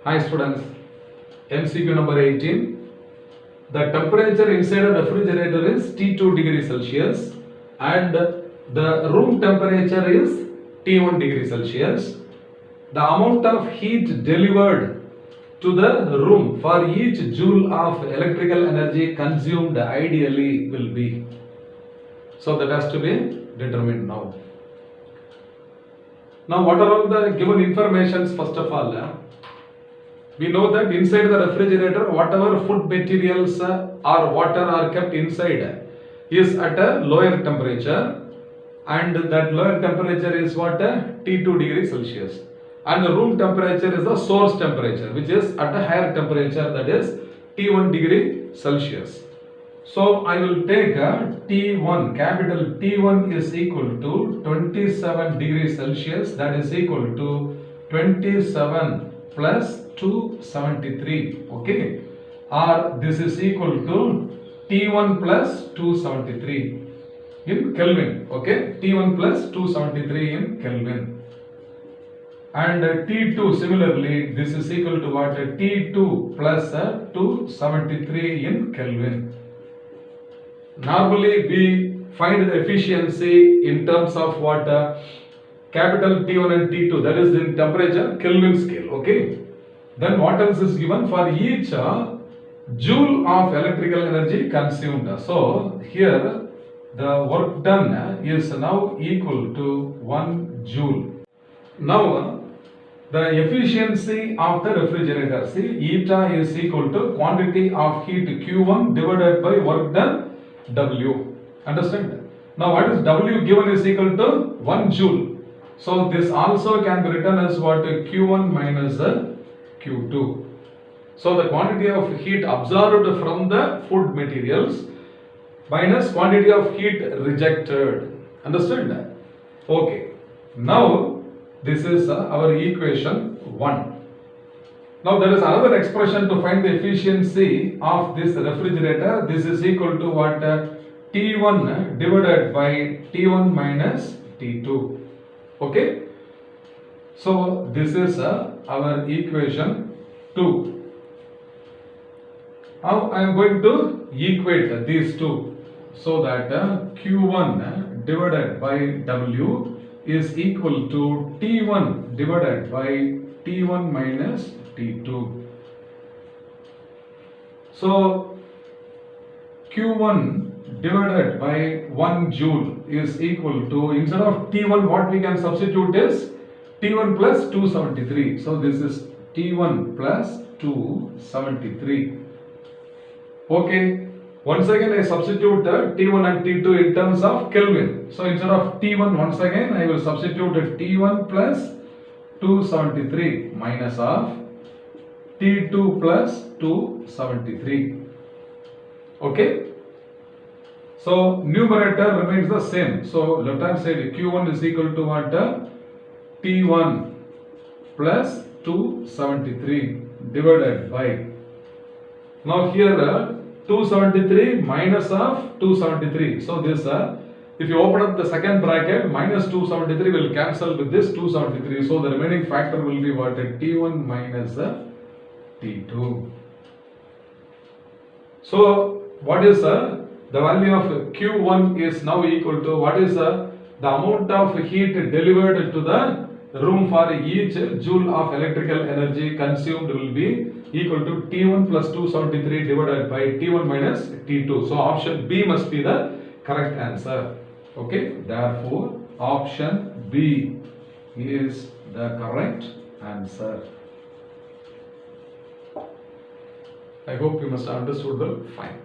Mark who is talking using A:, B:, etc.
A: Hi students, MCQ number 18. The temperature inside a refrigerator is T2 degree Celsius and the room temperature is T1 degree Celsius. The amount of heat delivered to the room for each joule of electrical energy consumed ideally will be. So that has to be determined now. Now what are all the given informations? First of all, we know that inside the refrigerator whatever food materials or water are kept inside is at a lower temperature, and that lower temperature is what? T2 degree Celsius, and the room temperature is the source temperature which is at a higher temperature, that is T1 degree Celsius. So I will take T1, capital T1 is equal to 27 degrees Celsius, that is equal to 27 plus 273, okay, or this is equal to T1 plus 273 in Kelvin, okay, T1 plus 273 in Kelvin, and T2 similarly this is equal to what? T2 plus 273 in Kelvin. Normally we find the efficiency in terms of what? Capital T1 and T2, that is in temperature Kelvin scale, okay. Then what else is given for each joule of electrical energy consumed? So here the work done is now equal to 1 joule. Now the efficiency of the refrigerator, see, eta is equal to quantity of heat Q1 divided by work done W. Understand? Now what is W given is equal to 1 joule. So this also can be written as what? Q1 minus Q2. So the quantity of heat absorbed from the food materials minus quantity of heat rejected. Understand that? Okay. Now this is our equation 1. Now there is another expression to find the efficiency of this refrigerator. This is equal to what? T1 divided by T1 minus T2. Okay. So this is our equation 2. Now I am going to equate these two so that Q1 divided by W is equal to T1 divided by T1 minus T2. So Q1 divided by 1 joule is equal to, instead of T1 what we can substitute is T1 plus 273. So this is T1 plus 273. Okay. Once again I substitute T1 and T2 in terms of Kelvin. So instead of T1 once again I will substitute T1 plus 273 minus of T2 plus 273. Okay. So numerator remains the same. So left hand side Q1 is equal to what? T1 plus 273 divided by, now here 273 minus of 273. So this if you open up the second bracket, minus 273 will cancel with this 273. So the remaining factor will be what? T1 minus T2. So what is the value of Q1 is now equal to, what is the amount of heat delivered to the room for each joule of electrical energy consumed will be equal to T1 plus 273 divided by T1 minus T2. So option B must be the correct answer. Okay, therefore option B is the correct answer. I hope you must have understood well. Fine.